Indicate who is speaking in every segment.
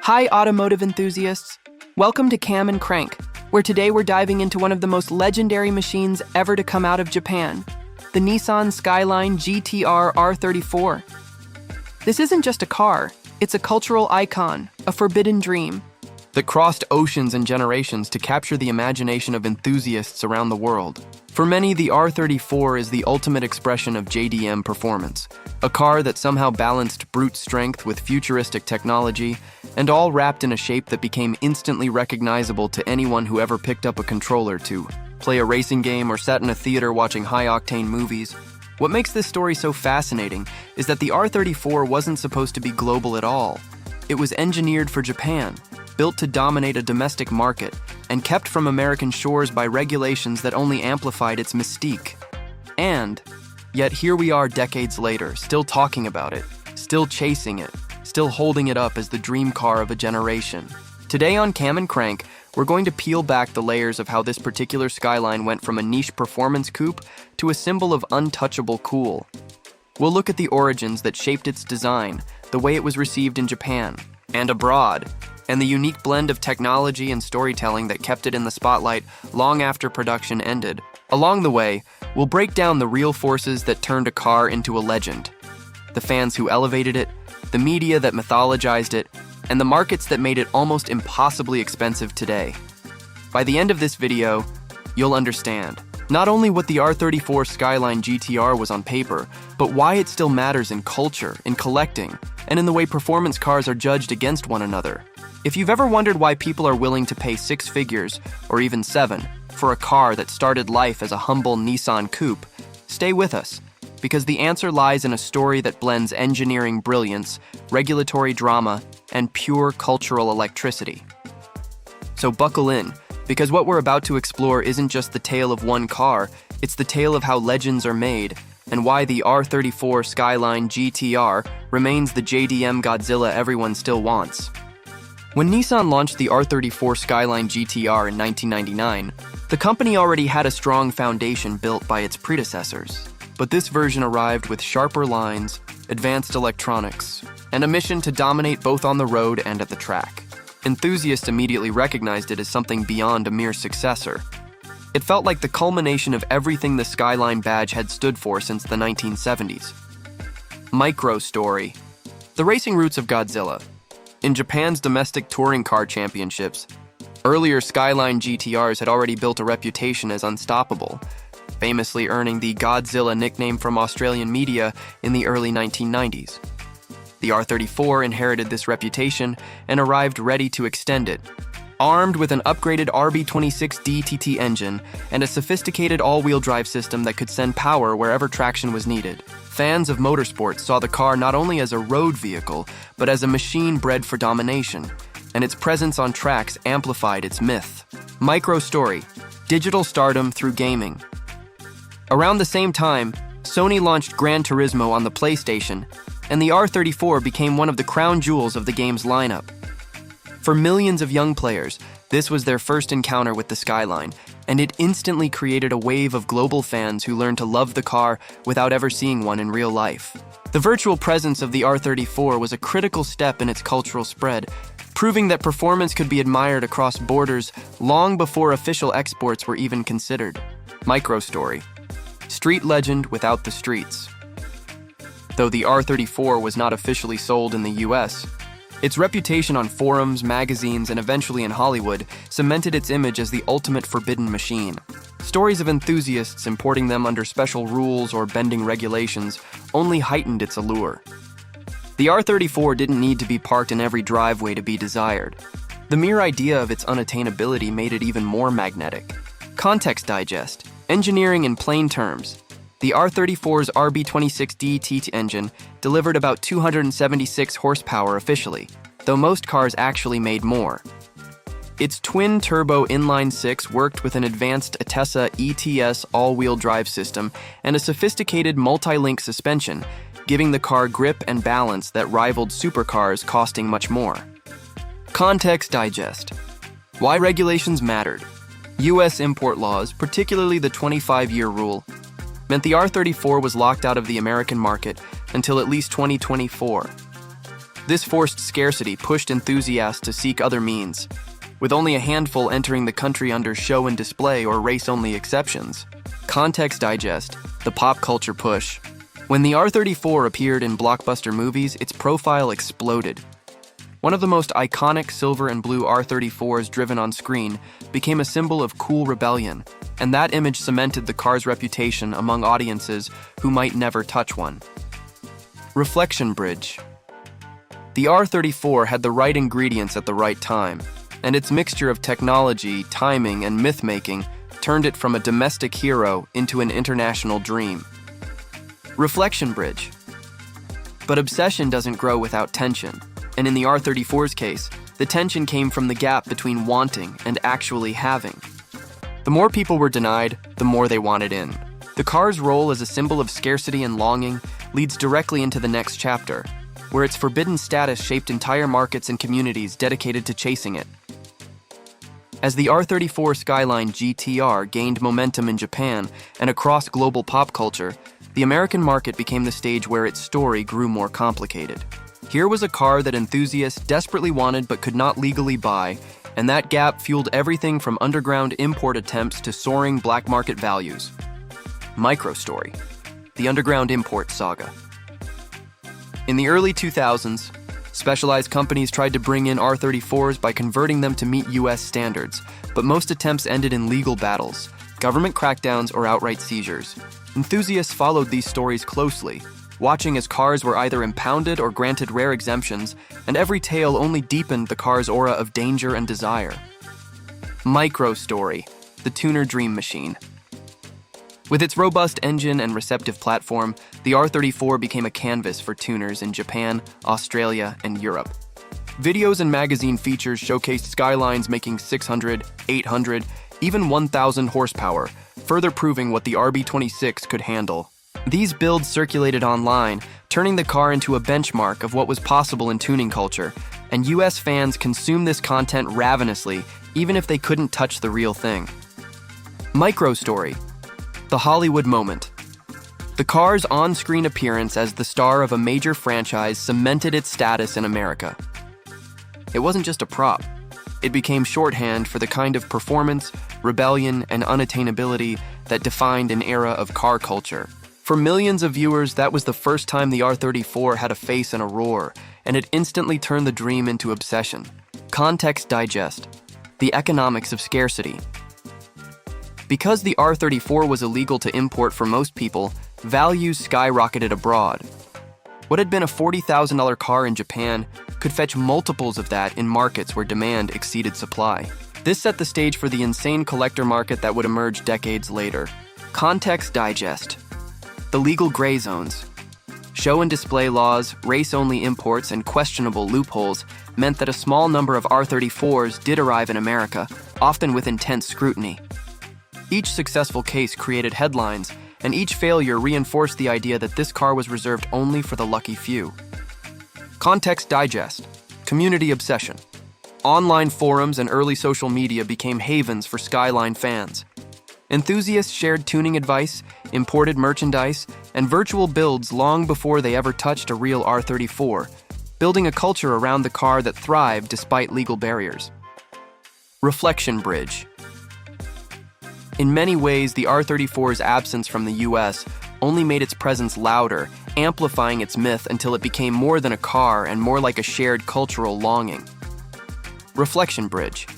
Speaker 1: Hi, automotive enthusiasts. Welcome to Cam and Crank, where today we're diving into one of the most legendary machines ever to come out of Japan, the Nissan Skyline GTR R34. This isn't just a car, it's a cultural icon, a forbidden dream that crossed oceans and generations to capture the imagination of enthusiasts around the world. For many, the R34 is the ultimate expression of JDM performance, a car that somehow balanced brute strength with futuristic technology, and all wrapped in a shape that became instantly recognizable to anyone who ever picked up a controller to play a racing game or sat in a theater watching high-octane movies. What makes this story so fascinating is that the R34 wasn't supposed to be global at all. It was engineered for Japan, built to dominate a domestic market, and kept from American shores by regulations that only amplified its mystique. And yet here we are decades later, still talking about it, still chasing it, still holding it up as the dream car of a generation. Today on Cam and Crank, we're going to peel back the layers of how this particular Skyline went from a niche performance coupe to a symbol of untouchable cool. We'll look at the origins that shaped its design, the way it was received in Japan and abroad, and the unique blend of technology and storytelling that kept it in the spotlight long after production ended. Along the way, we'll break down the real forces that turned a car into a legend, the fans who elevated it, the media that mythologized it, and the markets that made it almost impossibly expensive today. By the end of this video, you'll understand not only what the R34 Skyline GTR was on paper, but why it still matters in culture, in collecting, and in the way performance cars are judged against one another. If you've ever wondered why people are willing to pay 6 figures, or even 7, for a car that started life as a humble Nissan coupe, stay with us, because the answer lies in a story that blends engineering brilliance, regulatory drama, and pure cultural electricity. So buckle in, because what we're about to explore isn't just the tale of one car, it's the tale of how legends are made, and why the R34 Skyline GTR remains the JDM Godzilla everyone still wants. When Nissan launched the R34 Skyline GTR in 1999, the company already had a strong foundation built by its predecessors. But this version arrived with sharper lines, advanced electronics, and a mission to dominate both on the road and at the track. Enthusiasts immediately recognized it as something beyond a mere successor. It felt like the culmination of everything the Skyline badge had stood for since the 1970s. Micro story. The racing roots of Godzilla. In Japan's domestic touring car championships, earlier Skyline GTRs had already built a reputation as unstoppable, famously earning the Godzilla nickname from Australian media in the early 1990s. The R34 inherited this reputation and arrived ready to extend it. Armed with an upgraded RB26 DTT engine and a sophisticated all-wheel drive system that could send power wherever traction was needed, fans of motorsports saw the car not only as a road vehicle, but as a machine bred for domination, and its presence on tracks amplified its myth. Micro story. Digital stardom through gaming. Around the same time, Sony launched Gran Turismo on the PlayStation, and the R34 became one of the crown jewels of the game's lineup. For millions of young players, this was their first encounter with the Skyline, and it instantly created a wave of global fans who learned to love the car without ever seeing one in real life. The virtual presence of the R34 was a critical step in its cultural spread, proving that performance could be admired across borders long before official exports were even considered. Micro story. Street legend without the streets. Though the R34 was not officially sold in the US, its reputation on forums, magazines, and eventually in Hollywood cemented its image as the ultimate forbidden machine. Stories of enthusiasts importing them under special rules or bending regulations only heightened its allure. The R34 didn't need to be parked in every driveway to be desired. The mere idea of its unattainability made it even more magnetic. Context digest. Engineering in plain terms. The R34's RB26 DTT engine delivered about 276 horsepower officially, though most cars actually made more. Its twin-turbo inline-six worked with an advanced Atessa ETS all-wheel drive system and a sophisticated multi-link suspension, giving the car grip and balance that rivaled supercars costing much more. Context digest. Why regulations mattered. US import laws, particularly the 25-year rule, meant the R34 was locked out of the American market until at least 2024. This forced scarcity pushed enthusiasts to seek other means, with only a handful entering the country under show and display or race-only exceptions. Context Digest, the pop culture push. When the R34 appeared in blockbuster movies, its profile exploded. One of the most iconic silver and blue R34s driven on screen became a symbol of cool rebellion, and that image cemented the car's reputation among audiences who might never touch one. Reflection Bridge. The R34 had the right ingredients at the right time, and its mixture of technology, timing, and myth-making turned it from a domestic hero into an international dream. Reflection Bridge. But obsession doesn't grow without tension, and in the R34's case, the tension came from the gap between wanting and actually having. The more people were denied, the more they wanted in. The car's role as a symbol of scarcity and longing leads directly into the next chapter, where its forbidden status shaped entire markets and communities dedicated to chasing it. As the R34 Skyline GTR gained momentum in Japan and across global pop culture, the American market became the stage where its story grew more complicated. Here was a car that enthusiasts desperately wanted but could not legally buy, and that gap fueled everything from underground import attempts to soaring black market values. Microstory: the underground import saga. In the early 2000s, specialized companies tried to bring in R34s by converting them to meet US standards, but most attempts ended in legal battles, government crackdowns, or outright seizures. Enthusiasts followed these stories closely, watching as cars were either impounded or granted rare exemptions, and every tale only deepened the car's aura of danger and desire. Microstory: the tuner dream machine. With its robust engine and receptive platform, the R34 became a canvas for tuners in Japan, Australia, and Europe. Videos and magazine features showcased Skylines making 600, 800, even 1,000 horsepower, further proving what the RB26 could handle. These builds circulated online, turning the car into a benchmark of what was possible in tuning culture, and US fans consumed this content ravenously, even if they couldn't touch the real thing. Microstory: the Hollywood moment. The car's on-screen appearance as the star of a major franchise cemented its status in America. It wasn't just a prop. It became shorthand for the kind of performance, rebellion, and unattainability that defined an era of car culture. For millions of viewers, that was the first time the R34 had a face and a roar, and it instantly turned the dream into obsession. Context Digest: the economics of scarcity. Because the R34 was illegal to import for most people, values skyrocketed abroad. What had been a $40,000 car in Japan could fetch multiples of that in markets where demand exceeded supply. This set the stage for the insane collector market that would emerge decades later. Context Digest: the legal gray zones. Show and display laws, race-only imports, and questionable loopholes meant that a small number of R34s did arrive in America, often with intense scrutiny. Each successful case created headlines, and each failure reinforced the idea that this car was reserved only for the lucky few. Context Digest: community obsession. Online forums and early social media became havens for Skyline fans. Enthusiasts shared tuning advice, imported merchandise, and virtual builds long before they ever touched a real R34, building a culture around the car that thrived despite legal barriers. Reflection Bridge. In many ways, the R34's absence from the US only made its presence louder, amplifying its myth until it became more than a car and more like a shared cultural longing. Reflection Bridge.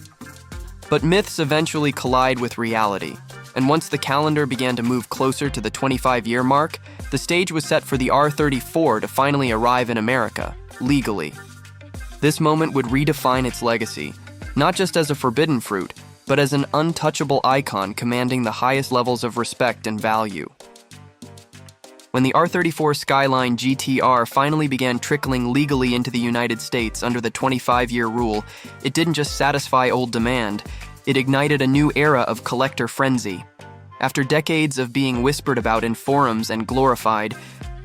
Speaker 1: But myths eventually collide with reality, and once the calendar began to move closer to the 25-year mark, the stage was set for the R34 to finally arrive in America, legally. This moment would redefine its legacy, not just as a forbidden fruit, but as an untouchable icon commanding the highest levels of respect and value. When the R34 Skyline GTR finally began trickling legally into the United States under the 25-year rule, it didn't just satisfy old demand, it ignited a new era of collector frenzy. After decades of being whispered about in forums and glorified,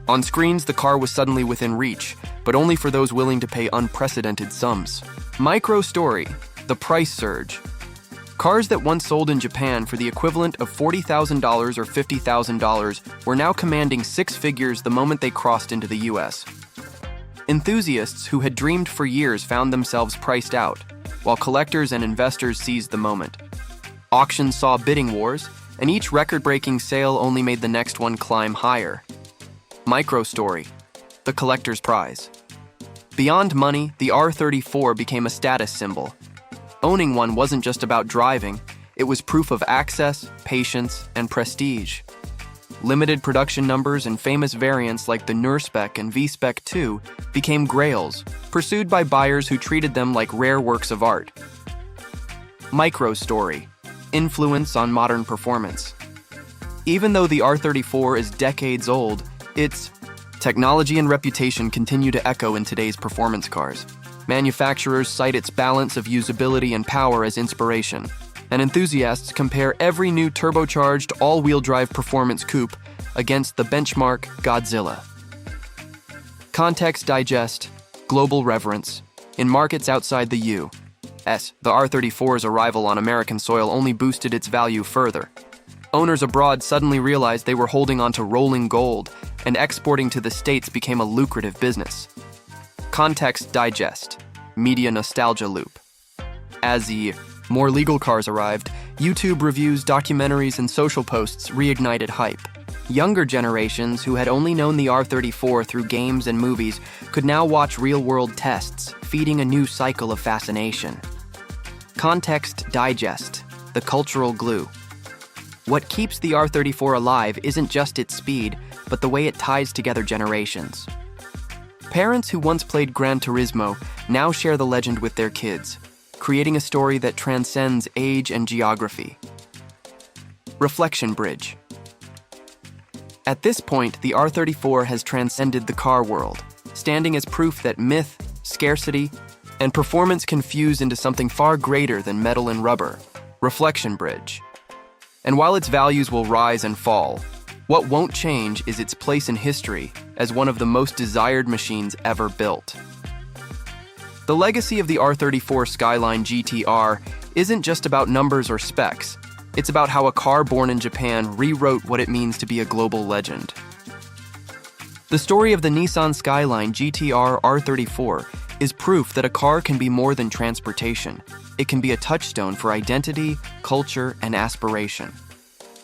Speaker 1: on screens the car was suddenly within reach, but only for those willing to pay unprecedented sums. Microstory: the price surge. Cars that once sold in Japan for the equivalent of $40,000 or $50,000 were now commanding six figures the moment they crossed into the US. Enthusiasts who had dreamed for years found themselves priced out, while collectors and investors seized the moment. Auctions saw bidding wars, and each record-breaking sale only made the next one climb higher. Micro-story, the collector's prize. Beyond money, the R34 became a status symbol. Owning one wasn't just about driving, it was proof of access, patience, and prestige. Limited production numbers and famous variants like the Nurspec and V-Spec 2 became grails, pursued by buyers who treated them like rare works of art. Micro-story, influence on modern performance. Even though the R34 is decades old, its technology and reputation continue to echo in today's performance cars. Manufacturers cite its balance of usability and power as inspiration, and enthusiasts compare every new turbocharged all-wheel drive performance coupe against the benchmark Godzilla. Context digest, global reverence. In markets outside the U.S., the R34's arrival on American soil only boosted its value further. Owners abroad suddenly realized they were holding onto rolling gold, and exporting to the States became a lucrative business. Context digest, media nostalgia loop. As the more legal cars arrived, YouTube reviews, documentaries, and social posts reignited hype. Younger generations who had only known the R34 through games and movies could now watch real-world tests, feeding a new cycle of fascination. Context digest, the cultural glue. What keeps the R34 alive isn't just its speed, but the way it ties together generations. Parents who once played Gran Turismo now share the legend with their kids, creating a story that transcends age and geography. Reflection bridge. At this point, the R34 has transcended the car world, standing as proof that myth, scarcity, and performance can fuse into something far greater than metal and rubber. Reflection bridge. And while its values will rise and fall, what won't change is its place in history as one of the most desired machines ever built. The legacy of the R34 Skyline GTR isn't just about numbers or specs. It's about how a car born in Japan rewrote what it means to be a global legend. The story of the Nissan Skyline GTR R34 is proof that a car can be more than transportation. It can be a touchstone for identity, culture, and aspiration.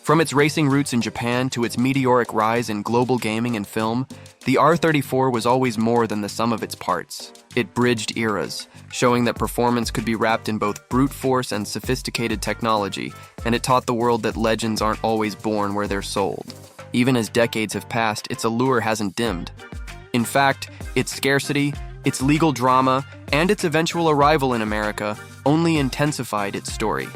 Speaker 1: From its racing roots in Japan to its meteoric rise in global gaming and film, the R34 was always more than the sum of its parts. It bridged eras, showing that performance could be wrapped in both brute force and sophisticated technology, and it taught the world that legends aren't always born where they're sold. Even as decades have passed, its allure hasn't dimmed. In fact, its scarcity, its legal drama, and its eventual arrival in America only intensified its story.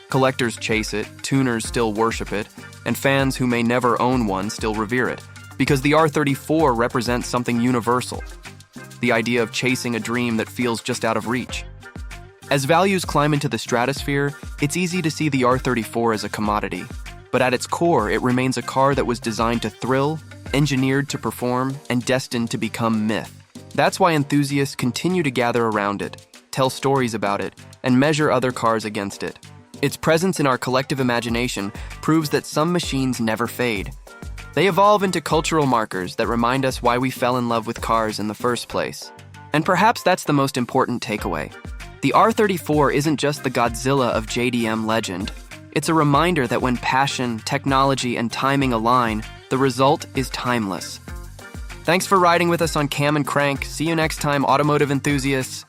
Speaker 1: Collectors chase it, tuners still worship it, and fans who may never own one still revere it, because the R34 represents something universal. The idea of chasing a dream that feels just out of reach. As values climb into the stratosphere, it's easy to see the R34 as a commodity. But at its core, it remains a car that was designed to thrill, engineered to perform, and destined to become myth. That's why enthusiasts continue to gather around it, tell stories about it, and measure other cars against it. Its presence in our collective imagination proves that some machines never fade. They evolve into cultural markers that remind us why we fell in love with cars in the first place. And perhaps that's the most important takeaway. The R34 isn't just the Godzilla of JDM legend. It's a reminder that when passion, technology, and timing align, the result is timeless. Thanks for riding with us on Cam and Crank. See you next time, automotive enthusiasts.